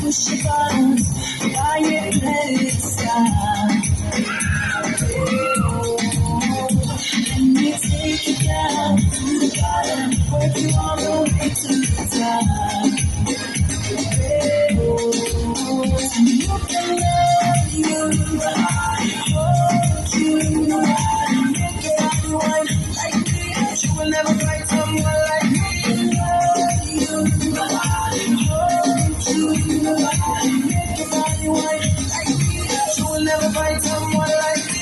Push your buttons, why you let it stop? Let me take you down to the bottom, work you all the way to the top. And you can love you, but I want you. I make everyone like me. You will never find someone like me. Love you, but I want you. I make everyone like me. You will never find someone like me.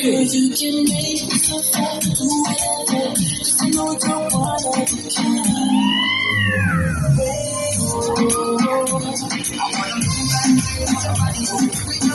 Cause you can make yourself up to whatever. Just know you're one of a kind. I wanna move back to somebody who